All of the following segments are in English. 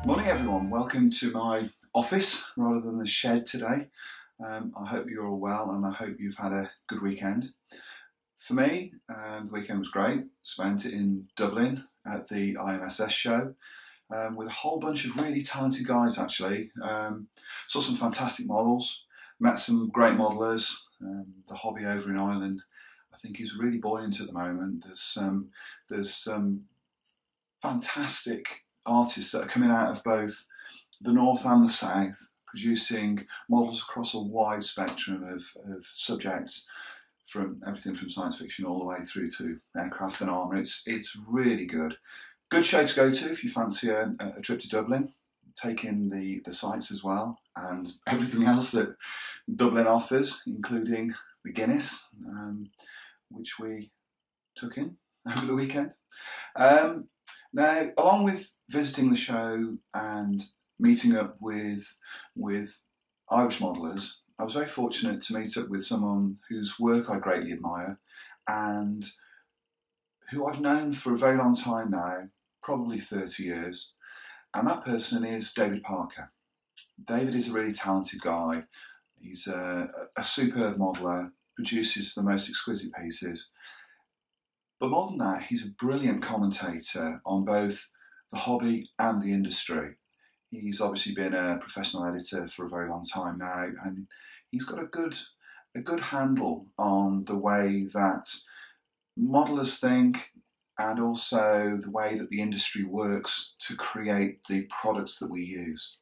Morning everyone, welcome to my office rather than the shed today. I hope you're all well and I hope you've had a good weekend. For me, the weekend was great. Spent it in Dublin at the IMSS show with a whole bunch of really talented guys actually. Saw some fantastic models, met some great modellers. The hobby over in Ireland I think is really buoyant at the moment. There's some fantastic artists that are coming out of both the north and the south, producing models across a wide spectrum of subjects, from everything from science fiction all the way through to aircraft and armour. It's really good. Good show to go to if you fancy a trip to Dublin. Take in the sights as well and everything else that Dublin offers, including the Guinness, which we took in over the weekend. Now, along with visiting the show and meeting up with Irish modellers, I was very fortunate to meet up with someone whose work I greatly admire and who I've known for a very long time now, probably 30 years, and that person is David Parker. David is a really talented guy. He's a superb modeller, produces the most exquisite pieces. But more than that, he's a brilliant commentator on both the hobby and the industry. He's obviously been a professional editor for a very long time now, and he's got a good handle on the way that modellers think and also the way that the industry works to create the products that we use.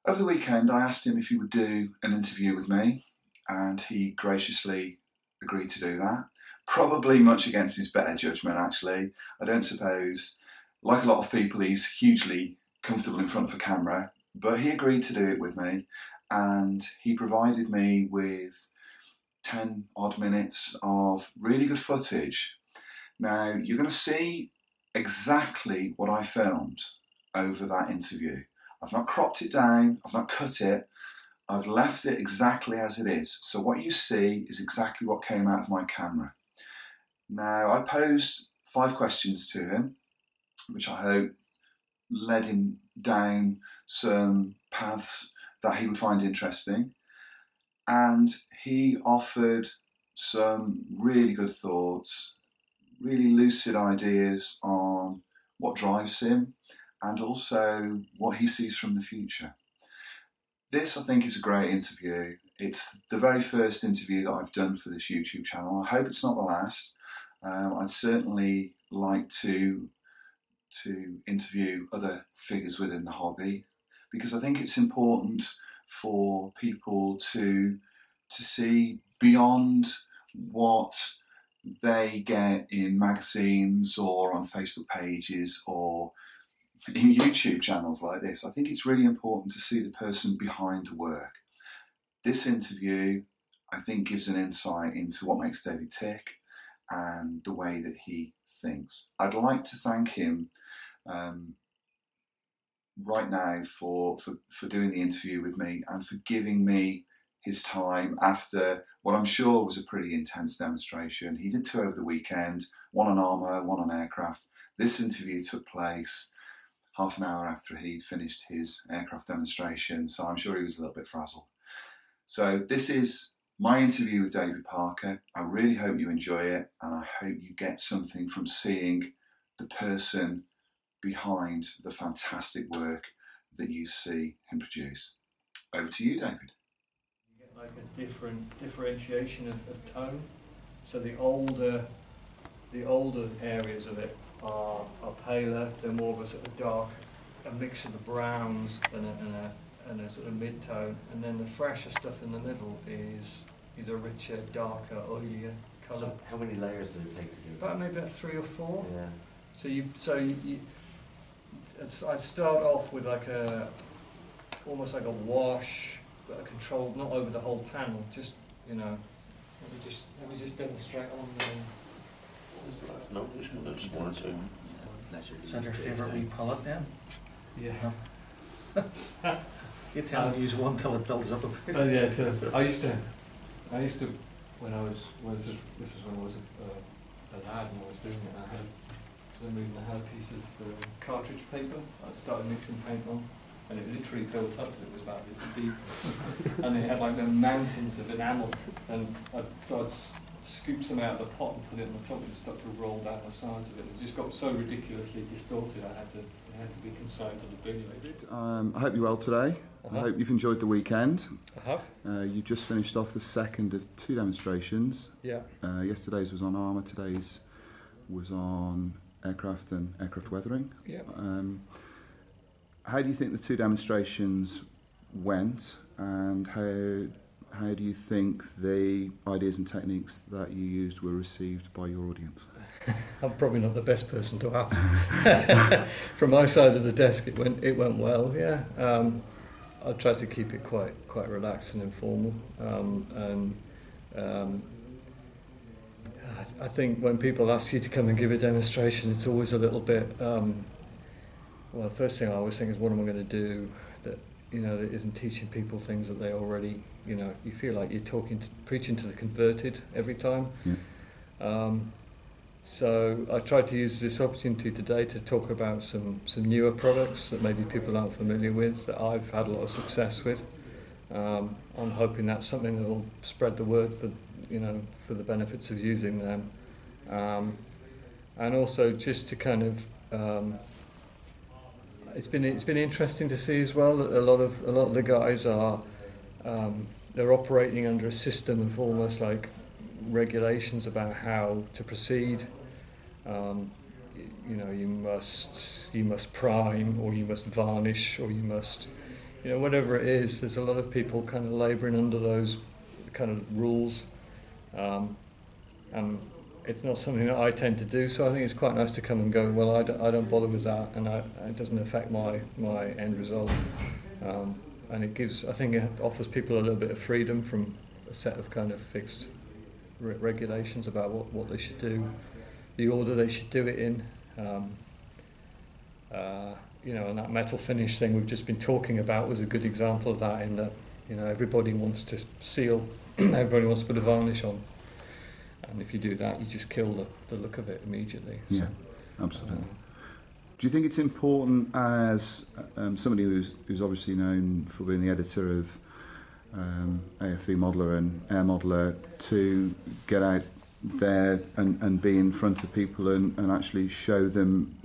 Over the weekend, I asked him if he would do an interview with me, and he graciously agreed to do that. Probably much against his better judgment, actually. I don't suppose, like a lot of people, he's hugely comfortable in front of a camera, but he agreed to do it with me, and he provided me with 10 odd minutes of really good footage. Now, you're going to see exactly what I filmed over that interview. I've not cropped it down, I've not cut it, I've left it exactly as it is. So what you see is exactly what came out of my camera. Now, I posed 5 questions to him, which I hope led him down some paths that he would find interesting. And he offered some really good thoughts, really lucid ideas on what drives him and also what he sees from the future. This, I think, is a great interview. It's the very first interview that I've done for this YouTube channel. I hope it's not the last. I'd certainly like to interview other figures within the hobby, because I think it's important for people to see beyond what they get in magazines or on Facebook pages or in YouTube channels like this. I think it's really important to see the person behind the work. This interview, I think, gives an insight into what makes David tick and the way that he thinks. I'd like to thank him right now for doing the interview with me and for giving me his time after what I'm sure was a pretty intense demonstration. He did 2 over the weekend, one on armour, one on aircraft. This interview took place half an hour after he'd finished his aircraft demonstration, so I'm sure he was a little bit frazzled. So this is my interview with David Parker. I really hope you enjoy it, and I hope you get something from seeing the person behind the fantastic work that you see him produce. Over to you, David. You get like a different differentiation of tone. So the older areas of it are paler. They're more of a sort of dark, a mix of the browns and a sort of mid-tone, and then the fresher stuff in the middle is a richer, darker, oilier colour. So how many layers does it take to do that? About maybe 3 or 4. Yeah. I start off with like almost like a wash, but a controlled, not over the whole panel. Just let me just demonstrate on the. No, just 1 or 2. Is that your favourite wee pull-up then? Yeah. No. You tend to use one till it builds up a bit. Oh yeah, I used to when I was this is when I was a lad and I was doing it. I had for some reason I had a piece of cartridge paper I started mixing paint on, and it literally built up till it was about this deep, and it had like the mountains of enamel, and so I'd scoop some out of the pot and put it on the top, and it started to roll down the sides of it. It just got so ridiculously distorted I had to be consigned to the bin lid. I hope you're well today. I hope you've enjoyed the weekend. I have. You just finished off the second of 2 demonstrations. Yeah. Yesterday's was on armour, today's was on aircraft and aircraft weathering. Yeah. How do you think the 2 demonstrations went, and how do you think the ideas and techniques that you used were received by your audience? I'm probably not the best person to ask. From my side of the desk, it went well. Yeah. I tried to keep it quite relaxed and informal, I think when people ask you to come and give a demonstration, it's always a little bit. Well, the first thing I always think is, what am I going to do that that isn't teaching people things that they already you feel like you're preaching to the converted every time. Yeah. So I tried to use this opportunity today to talk about some newer products that maybe people aren't familiar with, that I've had a lot of success with. I'm hoping that's something that will spread the word for the benefits of using them, and also just to kind of it's been interesting to see as well that a lot of the guys are they're operating under a system of almost like regulations about how to proceed. You must prime, or you must varnish, or you must, whatever it is. There's a lot of people kind of labouring under those kind of rules, and it's not something that I tend to do. So I think it's quite nice to come and go, well, I don't bother with that, and it doesn't affect my end result. And I think it offers people a little bit of freedom from a set of kind of fixed regulations about what they should do, the order they should do it in. And that metal finish thing we've just been talking about was a good example of that, in that everybody wants to seal, everybody wants to put a varnish on, and if you do that, you just kill the look of it immediately. Yeah, absolutely. Do you think it's important, as somebody who's obviously known for being the editor of AFV Modeller and Air Modeller, to get out there and be in front of people and actually show them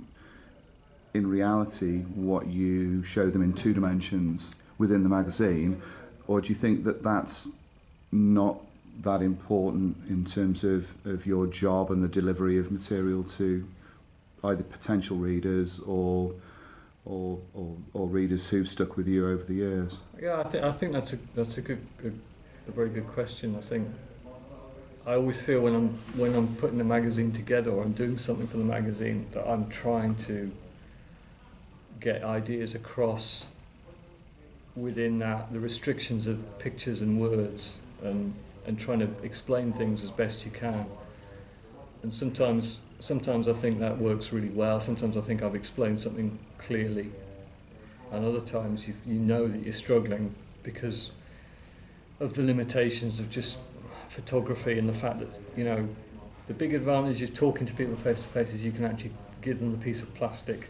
in reality what you show them in 2 dimensions within the magazine? Or do you think that that's not that important in terms of your job and the delivery of material to either potential readers or readers who've stuck with you over the years? Yeah, I think that's a very good question. I think I always feel when I'm putting the magazine together, or I'm doing something for the magazine, that I'm trying to get ideas across within the restrictions of pictures and words, and trying to explain things as best you can. And sometimes I think that works really well. Sometimes I think I've explained something clearly, and other times you know that you're struggling because of the limitations of just photography, and the fact that the big advantage of talking to people face to face is you can actually give them the piece of plastic,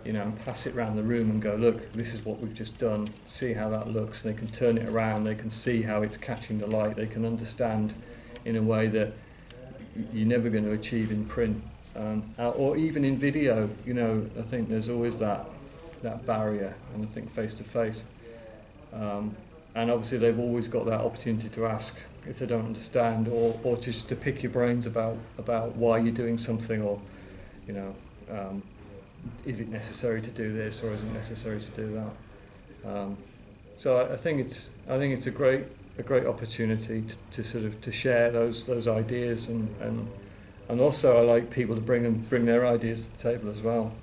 and pass it around the room and go, look, this is what we've just done, see how that looks, and they can turn it around, they can see how it's catching the light, they can understand in a way that you're never going to achieve in print, or even in video. I think there's always that barrier, and I think face to face, and obviously they've always got that opportunity to ask if they don't understand, or just to pick your brains about why you're doing something, or is it necessary to do this, or is it necessary to do that? So I think it's a great opportunity to sort of to share those ideas, and also I like people to bring their ideas to the table as well,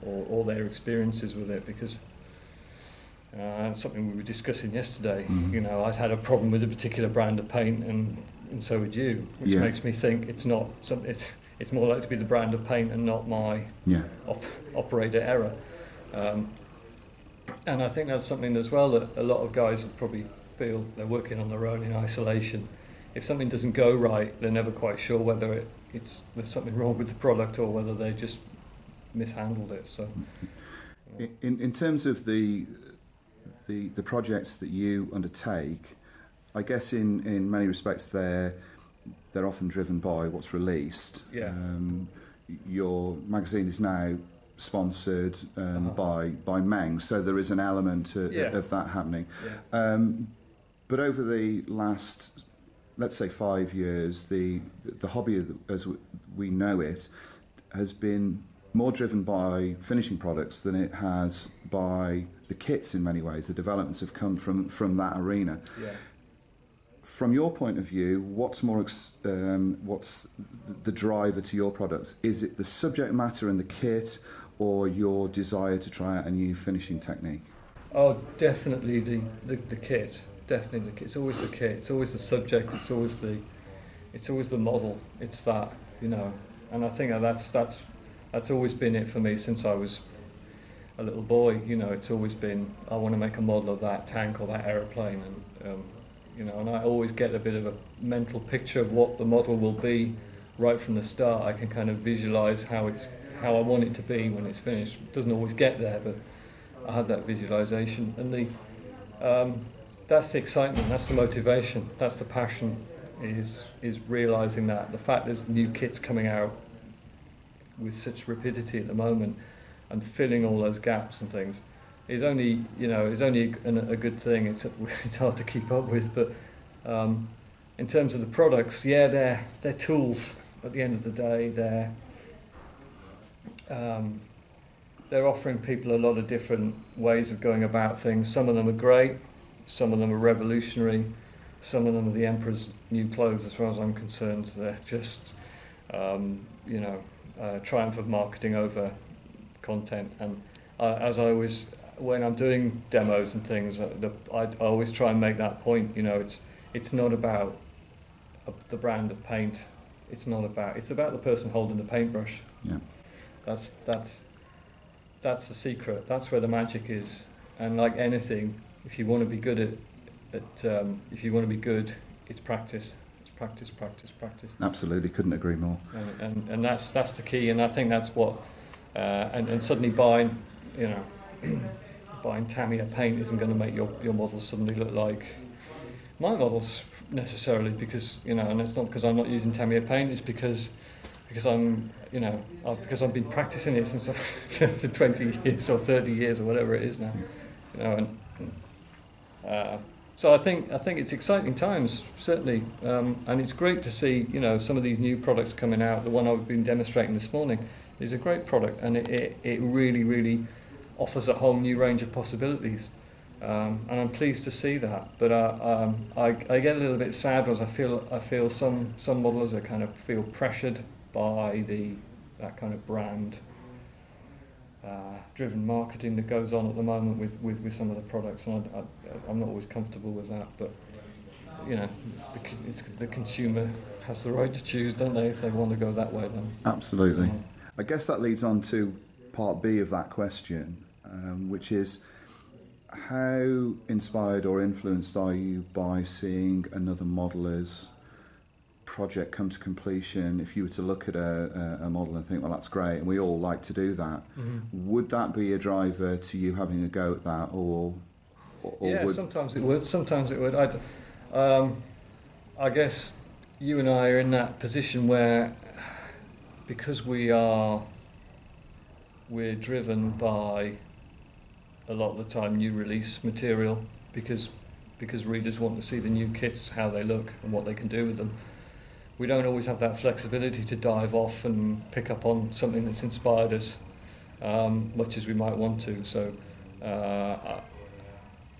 or their experiences with it, because it's something we were discussing yesterday. Mm-hmm. I'd had a problem with a particular brand of paint, and so would you, which makes me think it's not something. It's more likely to be the brand of paint and not my operator error. And I think that's something as well that a lot of guys will probably feel they're working on their own in isolation. If something doesn't go right, they're never quite sure whether there's something wrong with the product, or whether they're just mishandled it. So, you know. In terms of the projects that you undertake, I guess in many respects they're often driven by what's released. Yeah. Your magazine is now sponsored by Meng, so there is an element of that happening. Yeah. But over the last, let's say, 5 years, the hobby as we know it has been more driven by finishing products than it has by the kits in many ways. The developments have come from that arena. Yeah. From your point of view, what's the driver to your products? Is it the subject matter and the kit, or your desire to try out a new finishing technique? Oh, definitely the kit. Definitely the kit. It's always the kit. It's always the subject. It's always the model. It's that, you know. And I think that's always been it for me since I was a little boy. You know, it's always been, I want to make a model of that tank or that aeroplane, and you know, and I always get a bit of a mental picture of what the model will be right from the start. I can kind of visualise how I want it to be when it's finished. It doesn't always get there, but I had that visualisation, and that's the excitement, that's the motivation, that's the passion, is realising that the fact there's new kits coming out with such rapidity at the moment and filling all those gaps and things is only a good thing. It's hard to keep up with, but in terms of the products, yeah, they're tools at the end of the day. They're offering people a lot of different ways of going about things. Some of them are great, some of them are revolutionary, some of them are the emperor's new clothes as far as I'm concerned. They're just triumph of marketing over content. And as I always, when I'm doing demos and things, I always try and make that point. You know, it's not about the brand of paint. It's about the person holding the paintbrush. Yeah. That's the secret. That's where the magic is. And like anything, if you want to be good it's practice. It's practice, practice, practice. Absolutely, couldn't agree more. And that's the key. And I think that's what. And suddenly buying Tamiya paint isn't going to make your model suddenly look like my models necessarily, because and it's not because I'm not using Tamiya paint. It's because I'm because I've been practicing it since for 20 years or 30 years or whatever it is now. So I think it's exciting times, certainly, and it's great to see some of these new products coming out. The one I've been demonstrating this morning is a great product, and it really, really offers a whole new range of possibilities, and I'm pleased to see that. But I get a little bit sad because I feel some modelers are kind of feel pressured by that kind of brand driven marketing that goes on at the moment with some of the products, and I'm not always comfortable with that. But the consumer has the right to choose, don't they? If they want to go that way, then absolutely. I guess that leads on to part B of that question, which is, how inspired or influenced are you by seeing another modeller's project come to completion? If you were to look at a model and think, well, that's great, and we all like to do that, would that be a driver to you having a go at that, or yeah, sometimes it would. Sometimes it would. I guess you and I are in that position where, because we're driven by a lot of the time new release material, because readers want to see the new kits, how they look and what they can do with them. We don't always have that flexibility to dive off and pick up on something that's inspired us much as we might want to. So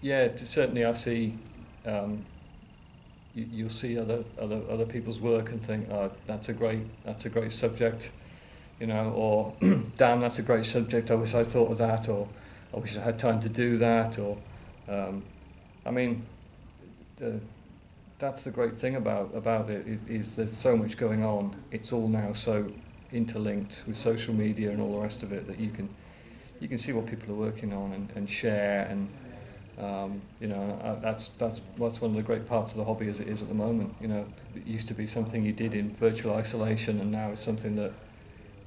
certainly I see you'll see other people's work and think, oh, that's a great subject, or damn, that's a great subject, I wish I thought of that, or I wish I had time to do that, or that's the great thing about it is there's so much going on. It's all now so interlinked with social media and all the rest of it that you can see what people are working on and share, and that's one of the great parts of the hobby as it is at the moment. It used to be something you did in virtual isolation, and now it's something that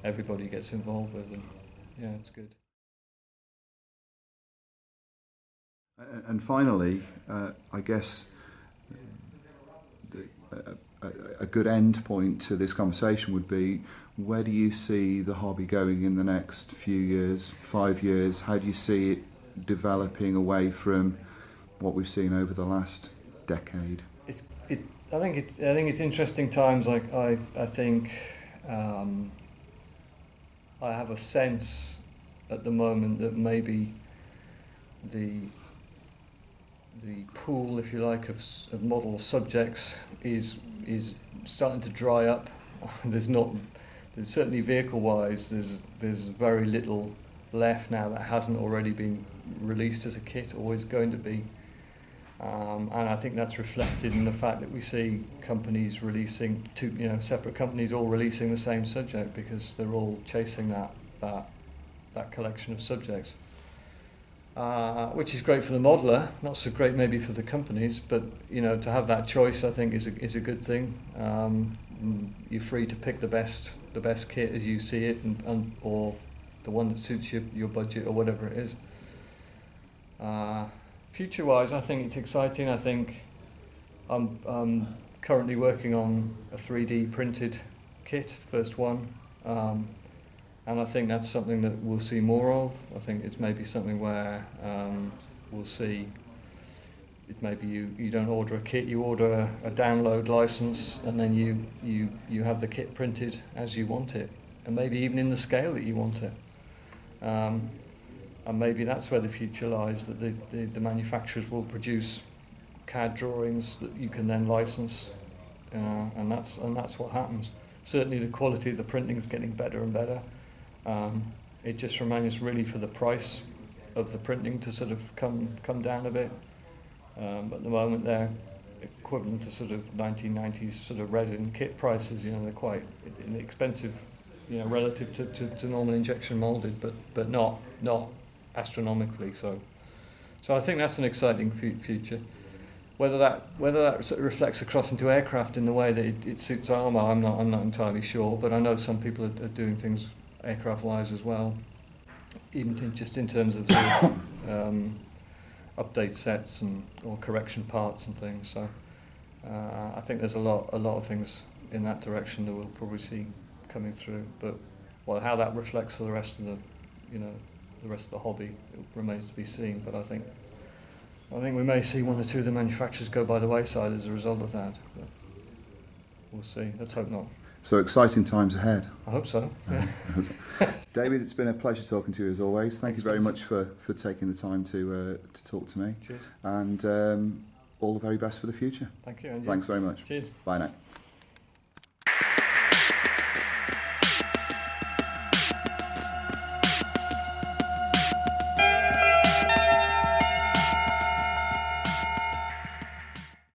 everybody gets involved with. And yeah, it's good. And finally, I guess a good end point to this conversation would be, where do you see the hobby going in the next few years, 5 years? How do you see it developing away from what we've seen over the last decade? I think it's interesting times. I think I have a sense at the moment that maybe the pool, if you like, of model subjects is starting to dry up. There's certainly vehicle-wise, there's very little left now that hasn't already been released as a kit or is going to be. And I think that's reflected in the fact that we see companies releasing separate companies all releasing the same subject, because they're all chasing that collection of subjects. Which is great for the modeller, not so great maybe for the companies, but to have that choice, I think, is a good thing. You're free to pick the best kit as you see it, or the one that suits your budget or whatever it is. Future-wise, I think it's exciting. I think I'm currently working on a 3D printed kit, first one, and I think that's something that we'll see more of. I think it's maybe something where we'll see. It maybe you don't order a kit, you order a download license, and then you have the kit printed as you want it, and maybe even in the scale that you want it. And maybe that's where the future lies, that the manufacturers will produce CAD drawings that you can then license, and that's what happens. Certainly the quality of the printing is getting better and better. It just remains really for the price of the printing to sort of come down a bit. At the moment they're equivalent to sort of 1990s sort of resin kit prices. They're quite inexpensive, relative to normal injection molded, but not astronomically so. So I think that's an exciting future. Whether that sort of reflects across into aircraft in the way that it suits armour, I'm not entirely sure. But I know some people are doing things aircraft-wise as well, even just in terms of sort of, update sets or correction parts and things. So I think there's a lot of things in that direction that we'll probably see coming through. But how that reflects for the rest of the hobby, it remains to be seen. But I think we may see one or two of the manufacturers go by the wayside as a result of that. But we'll see. Let's hope not. So exciting times ahead. I hope so. Yeah. David, it's been a pleasure talking to you as always. Thank you very much for taking the time to talk to me. Cheers. And all the very best for the future. Thank you. And Thanks very much. Cheers. Bye now.